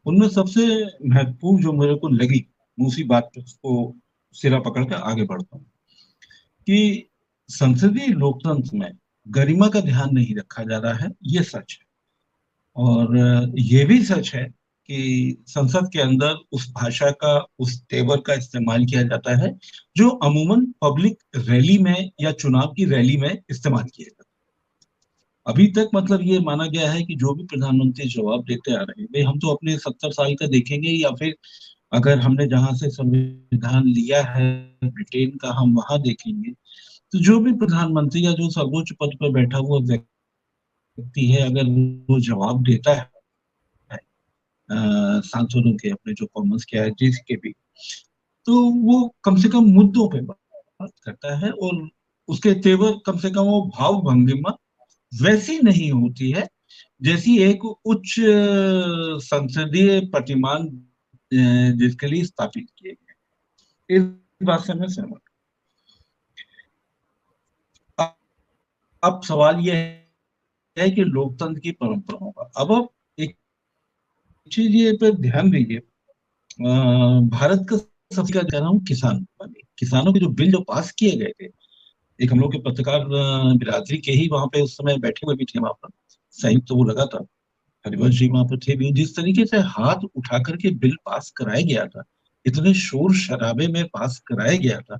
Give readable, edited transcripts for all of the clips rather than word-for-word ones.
उनमें सबसे महत्वपूर्ण जो मेरे को लगी, मैं उसी बात पे उसको सिरा पकड़ के आगे बढ़ता हूँ कि संसदीय लोकतंत्र में गरिमा का ध्यान नहीं रखा जा रहा है, ये सच है। और ये भी सच है कि संसद के अंदर उस भाषा का, उस तेवर का इस्तेमाल किया जाता है जो अमूमन पब्लिक रैली में या चुनाव की रैली में इस्तेमाल किया जाता है। अभी तक मतलब ये माना गया है कि जो भी प्रधानमंत्री जवाब देते आ रहे हैं, भाई हम तो अपने 70 साल का देखेंगे, या फिर अगर हमने जहां से संविधान लिया है ब्रिटेन का, हम वहां देखेंगे। तो जो भी प्रधानमंत्री या जो सर्वोच्च पद पर बैठा हुआ व्यक्ति है, अगर वो जवाब देता है सांसदों के, अपने जो कॉमन्स के है जिसके भी, तो वो कम से कम मुद्दों पे बात करता है, और उसके तेवर कम से कम वो भाव भंगिमा वैसी नहीं होती है जैसी एक उच्च संसदीय प्रतिमान जिसके लिए स्थापित किए गए। इस बात से मैं सहमत हूं। अब सवाल यह है कि लोकतंत्र की परंपराओं का, अब आप एक चीज ये पे ध्यान दीजिए। भारत का सबसे कह रहा हूँ किसानों के जो बिल जो पास किए गए थे, एक हम लोग के पत्रकार बिरादरी के ही वहां पे उस समय बैठे हुए भी थे वहां पर, संयुक्त तो वो लगा था, हरिवंश जी वहां पर थे भी। जिस तरीके से हाथ उठा करके बिल पास कराया गया था, इतने शोर शराबे में पास कराया गया था,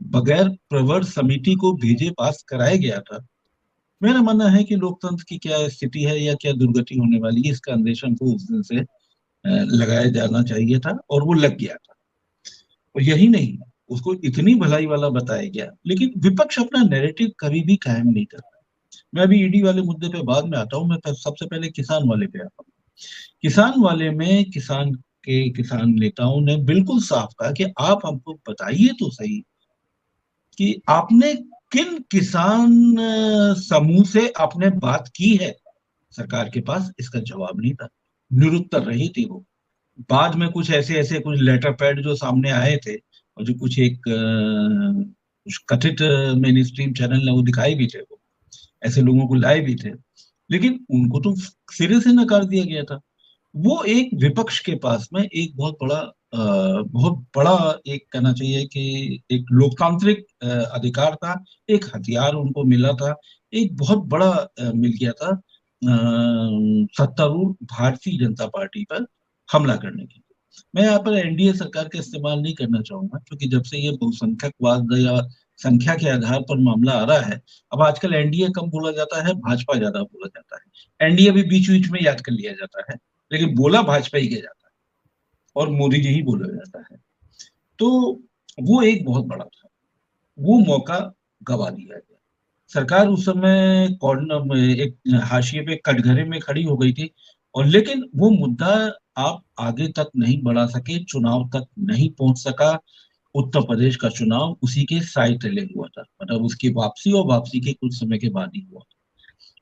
बगैर प्रवर समिति को भेजे पास कराया गया था। मेरा मानना है कि लोकतंत्र की क्या स्थिति है या क्या दुर्गति होने वाली है, इसका अंदेशा हमको उस दिन से लगाया जाना चाहिए था, और वो लग गया था। और यही नहीं, उसको इतनी भलाई वाला बताया गया, लेकिन विपक्ष अपना नैरेटिव कभी भी कायम नहीं करता। मैं अभी ईडी वाले मुद्दे पे बाद में आता हूँ, मैं सबसे पहले किसान वाले पे आता हूँ। किसान वाले में किसान नेताओं ने बिल्कुल साफ कहा कि आप हमको बताइए तो सही कि आपने किन किसान समूह से आपने बात की है। सरकार के पास इसका जवाब नहीं था, निरुत्तर रही थी वो। बाद में कुछ ऐसे ऐसे कुछ लेटर पैड जो सामने आए थे, और जो कुछ एक कुछ कथित मेन स्ट्रीम चैनल ने वो दिखाए भी थे, वो ऐसे लोगों को लाए भी थे, लेकिन उनको तो सिरे से नकार दिया गया था। वो एक विपक्ष के पास में एक बहुत बड़ा, एक कहना चाहिए कि एक लोकतांत्रिक अधिकार था, एक हथियार उनको मिला था, एक बहुत बड़ा मिल गया था सत्तारूढ़ भारतीय जनता पार्टी पर हमला करने के लिए। मैं यहाँ पर एनडीए सरकार का इस्तेमाल नहीं करना चाहूंगा, क्योंकि जब से ये बहुसंख्यकवाद या संख्या के आधार पर मामला आ रहा है, अब आजकल एनडीए कम बोला जाता है, भाजपा ज्यादा बोला जाता है। एनडीए भी बीच बीच में याद कर लिया जाता है, लेकिन बोला भाजपा ही के जाता है, और मोदी जी ही बोला जाता है। तो वो एक बहुत बड़ा था, वो मौका गवा दिया गया। सरकार उस समय कॉर्नर एक हाशिए पे कटघरे में खड़ी हो गई थी, और लेकिन वो मुद्दा आप आगे तक नहीं बढ़ा सके, चुनाव तक नहीं पहुंच सका। उत्तर प्रदेश का चुनाव उसी के साय तले हुआ था, मतलब उसकी वापसी, और वापसी के कुछ समय के बाद ही हुआ।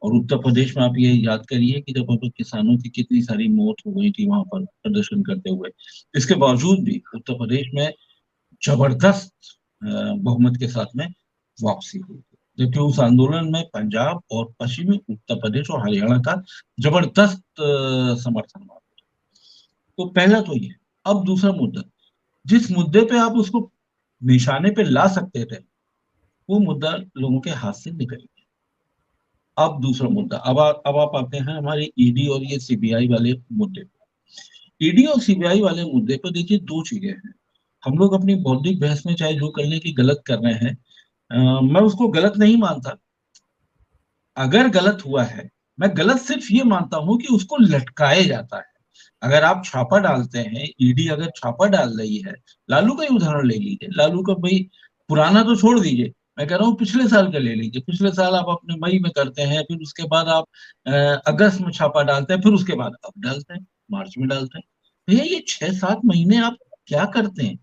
और उत्तर प्रदेश में आप ये याद करिए कि जब वहाँ पर किसानों की कितनी सारी मौत हो गई थी वहां पर प्रदर्शन करते हुए, इसके बावजूद भी उत्तर प्रदेश में जबरदस्त बहुमत के साथ में वापसी हुई थी। जबकि उस आंदोलन में पंजाब और पश्चिमी उत्तर प्रदेश और हरियाणा का जबरदस्त समर्थन हुआ। तो पहला तो ये। अब दूसरा मुद्दा, जिस मुद्दे पे आप उसको निशाने पे ला सकते थे, वो मुद्दा लोगों के हाथ से निकल गया। अब दूसरा मुद्दा, अब आप आते हैं हमारे ईडी और ये सीबीआई वाले मुद्दे पे। ईडी और सीबीआई वाले मुद्दे पर देखिए, दो चीजें हैं। हम लोग अपनी बौद्धिक बहस में चाहे जो करने की गलत कर रहे हैं, मैं उसको गलत नहीं मानता। अगर गलत हुआ है, मैं गलत सिर्फ ये मानता हूं कि उसको लटकाया जाता है। अगर आप छापा डालते हैं, ईडी अगर छापा डाल रही है, लालू का ही उदाहरण ले लीजिए। लालू का भाई, पुराना तो छोड़ दीजिए, मैं कह रहा हूँ पिछले साल का ले लीजिए। पिछले साल आप अपने मई में करते हैं, फिर उसके बाद आप अगस्त में छापा डालते हैं, फिर उसके बाद अब डालते हैं, मार्च में डालते हैं। भैया ये 6-7 महीने आप क्या करते हैं?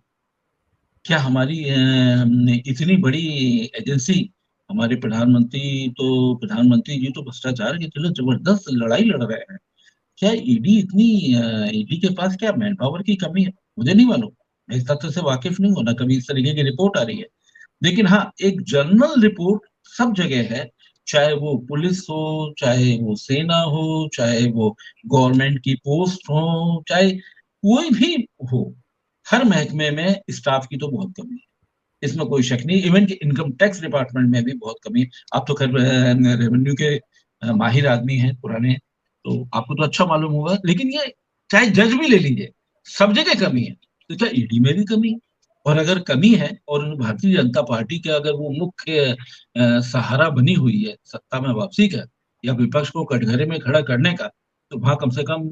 क्या हमारी इतनी बड़ी एजेंसी, हमारे प्रधानमंत्री जी तो भ्रष्टाचार के खिलाफ जबरदस्त लड़ाई लड़ रहे हैं। क्या ईडी के पास क्या मैन पावर की कमी है? मुझे नहीं मालूम, मैं इस तथ्य से वाकिफ नहीं हूं, ना कभी इस तरीके की रिपोर्ट आ रही है। लेकिन हाँ, एक जनरल रिपोर्ट सब जगह है, चाहे वो पुलिस हो, चाहे वो सेना हो, चाहे वो गवर्नमेंट की पोस्ट हो, चाहे कोई भी हो, हर महकमे में स्टाफ की तो बहुत कमी है, इसमें कोई शक नहीं। इवन कि इनकम टैक्स डिपार्टमेंट में भी बहुत कमी है। आप तो खैर रेवेन्यू के माहिर आदमी हैं, पुराने, तो आपको तो अच्छा मालूम होगा। लेकिन ये चाहे जज भी ले लीजिए, सब जगह कमी है। तो क्या ईडी में भी कमी है? और अगर कमी है और भारतीय जनता पार्टी के अगर वो मुख्य सहारा बनी हुई है सत्ता में वापसी का या विपक्ष को कटघरे में खड़ा करने का, तो वहां कम से कम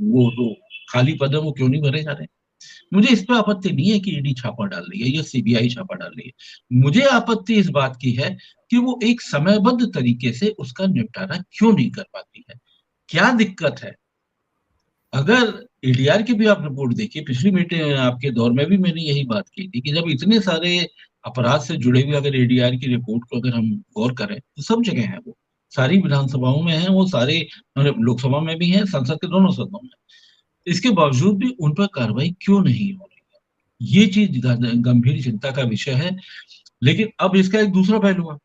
वो जो खाली पद है वो क्यों नहीं भरे जा रहे? मुझे इस पे आपत्ति नहीं है कि ईडी छापा डाल रही है या सीबीआई छापा डाल रही है। मुझे आपत्ति इस बात की है कि वो एक समयबद्ध तरीके से उसका निपटारा क्यों नहीं कर पाती है। क्या दिक्कत है? अगर एडीआर की भी आप रिपोर्ट देखिए, पिछली मीटिंग आपके दौर में भी मैंने यही बात की थी कि जब इतने सारे अपराध से जुड़े हुए अगर एडीआर की रिपोर्ट को अगर हम गौर करें तो सब जगह है वो, सारी विधानसभाओं में है वो, सारे लोकसभा में भी है, संसद के दोनों सदनों में। इसके बावजूद भी उन पर कार्रवाई क्यों नहीं हो रही है, ये चीज गंभीर चिंता का विषय है। लेकिन अब इसका एक दूसरा पहलू है।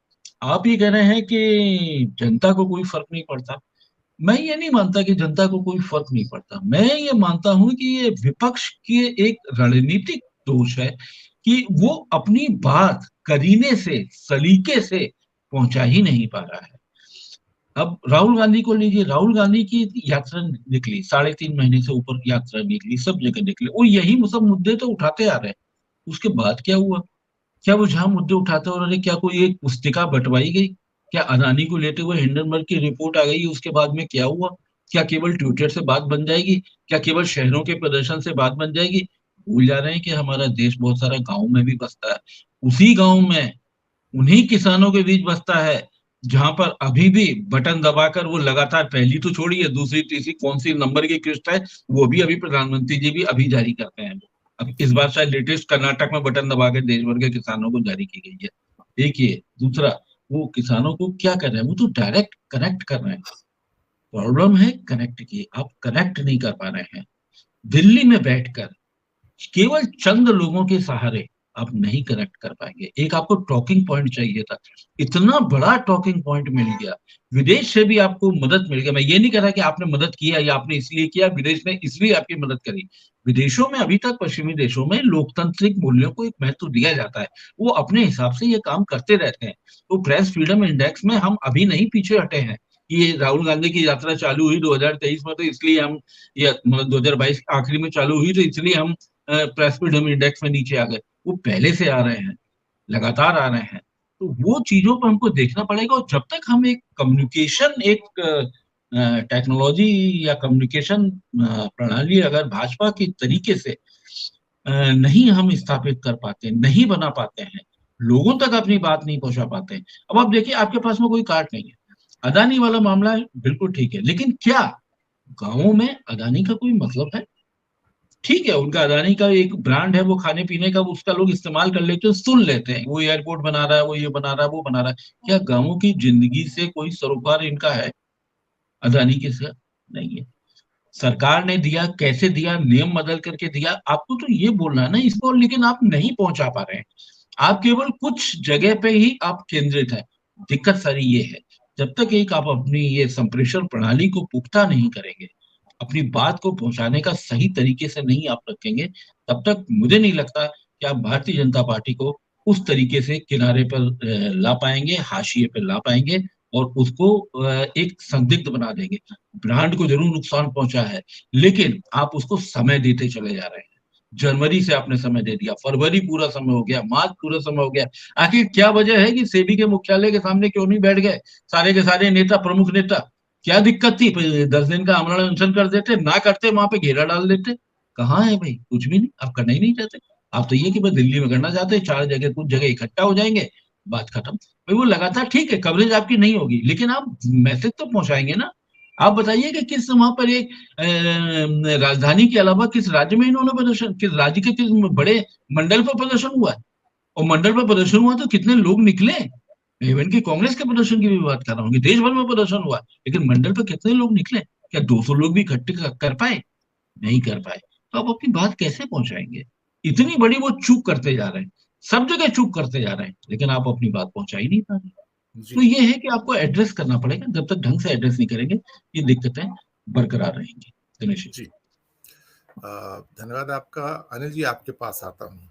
आप ये कह रहे हैं कि जनता को कोई फर्क नहीं पड़ता। मैं ये नहीं मानता कि जनता को कोई फर्क नहीं पड़ता। मैं ये मानता हूं कि ये विपक्ष के एक रणनीतिक दोष है कि वो अपनी बात करीने से, सलीके से पहुंचा ही नहीं पा रहा है। अब राहुल गांधी को लीजिए, राहुल गांधी की यात्रा निकली, 3.5 महीने से ऊपर यात्रा निकली, सब जगह निकली, वो यही सब मुद्दे तो उठाते आ रहे हैं। उसके बाद क्या हुआ? क्या वो जहां मुद्दे उठाते हैं, उन्होंने क्या कोई एक पुस्तिका बंटवाई गई? क्या अदानी को लेते हुए हिंडनबर्ग की रिपोर्ट आ गई? उसके बाद में क्या हुआ? क्या केवल ट्विटर से बात बन जाएगी? क्या केवल शहरों के प्रदर्शन से बात बन जाएगी? भूल जा रहे हैं कि हमारा देश बहुत सारा गांव में भी बसता है। उसी गांव में उन्हीं किसानों के बीच बसता है जहां पर अभी भी बटन दबाकर वो लगातार, पहली तो छोड़िए, दूसरी तीसरी कौन सी नंबर की किस्त है वो भी अभी प्रधानमंत्री जी भी अभी जारी करते हैं। अब इस बार शायद लेटेस्ट कर्नाटक में बटन दबा के देश भर के किसानों को जारी की गई है। एक ये, दूसरा, वो किसानों को क्या कर रहे हैं, वो तो डायरेक्ट कनेक्ट कर रहे हैं। प्रॉब्लम है कनेक्ट की, आप कनेक्ट नहीं कर पा रहे हैं। दिल्ली में बैठकर केवल चंद लोगों के सहारे आप नहीं कनेक्ट कर पाएंगे। एक आपको टॉकिंग पॉइंट चाहिए था, इतना बड़ा टॉकिंग पॉइंट मिल गया। विदेश से भी आपको मदद मिल गया। मैं ये नहीं कह रहा कि आपने मदद किया या आपने इसलिए किया, विदेश ने इसलिए आपकी मदद करी। विदेशों में अभी तक, पश्चिमी देशों में लोकतांत्रिक मूल्यों को एक महत्व दिया जाता है, वो अपने हिसाब से ये काम करते रहते हैं। तो प्रेस फ्रीडम इंडेक्स में हम अभी नहीं पीछे हटे हैं। ये राहुल गांधी की यात्रा चालू हुई 2023 में, तो इसलिए हम, या मतलब 2022 आखिरी में चालू हुई तो इसलिए हम प्रेस फ्रीडम इंडेक्स में नीचे आ गए। वो पहले से आ रहे हैं, लगातार आ रहे हैं। तो वो चीजों पर हमको देखना पड़ेगा। और जब तक हम एक कम्युनिकेशन, एक टेक्नोलॉजी या कम्युनिकेशन प्रणाली अगर भाजपा के तरीके से नहीं हम स्थापित कर पाते, नहीं बना पाते हैं, लोगों तक अपनी बात नहीं पहुंचा पाते। अब आप देखिए, आपके पास में कोई कार्ड नहीं है, अदानी वाला मामला है, बिल्कुल ठीक है, लेकिन क्या गांवों में अदानी का कोई मतलब है? ठीक है, उनका अदानी का एक ब्रांड है, वो खाने पीने का, उसका लोग इस्तेमाल कर लेते हैं, सुन लेते हैं, वो एयरपोर्ट बना रहा है, वो ये बना रहा है, वो बना रहा है। क्या गांवों की जिंदगी से कोई सरोकार इनका है अदानी के साथ? नहीं है। सरकार ने दिया, कैसे दिया, नियम बदल करके दिया, आपको तो ये बोलना है ना इसको, लेकिन आप नहीं पहुंचा पा रहे हैं। आप केवल कुछ जगह पे ही आप केंद्रित है। दिक्कत सारी ये है, जब तक एक आप अपनी ये संप्रेषण प्रणाली को पुख्ता नहीं करेंगे, अपनी बात को पहुंचाने का सही तरीके से नहीं आप रखेंगे, तब तक मुझे नहीं लगता कि आप भारतीय जनता पार्टी को उस तरीके से किनारे पर ला पाएंगे, हाशिए पर ला पाएंगे और उसको एक संदिग्ध बना देंगे। ब्रांड को जरूर नुकसान पहुंचा है, लेकिन आप उसको समय देते चले जा रहे हैं। जनवरी से आपने समय दे दिया, फरवरी पूरा समय हो गया, मार्च पूरा समय हो गया। आखिर क्या वजह है कि सेबी के मुख्यालय के सामने क्यों नहीं बैठ गए सारे के सारे नेता, प्रमुख नेता? क्या दिक्कत थी? 10 दिन का आमरण अनशन कर देते, ना करते वहां पे घेरा डाल देते। कहाँ है भाई? कुछ भी नहीं, आप करना ही नहीं चाहते। आप तो ये कि बस दिल्ली में करना चाहते हैं, चार जगह कुछ जगह इकट्ठा हो जाएंगे, बात खत्म। भाई वो लगातार ठीक है, कवरेज आपकी नहीं होगी, लेकिन आप मैसेज तो पहुंचाएंगे ना। आप बताइए कि किस वहां पर एक राजधानी के अलावा किस राज्य में इन्होंने प्रदर्शन, किस राज्य के किस बड़े मंडल पर प्रदर्शन हुआ है? और मंडल पर प्रदर्शन हुआ तो कितने लोग निकले? इवन की कांग्रेस के प्रदर्शन की भी बात कर रहा हूँ कि देश भर में प्रदर्शन हुआ, लेकिन मंडल पर कितने लोग निकले? क्या 200 लोग भी इकट्ठे कर पाए? नहीं कर पाए। तो आप अपनी बात कैसे पहुंचाएंगे? इतनी बड़ी वो चूक करते जा रहे हैं, सब जगह चूक करते जा रहे हैं, लेकिन आप अपनी बात पहुंचा ही नहीं पा रहे। तो ये है कि आपको एड्रेस करना पड़ेगा, जब तक ढंग से एड्रेस नहीं करेंगे ये दिक्कतें बरकरार रहेंगी। दिनेश जी, धन्यवाद आपका। अनिल जी, आपके पास आता हूँ।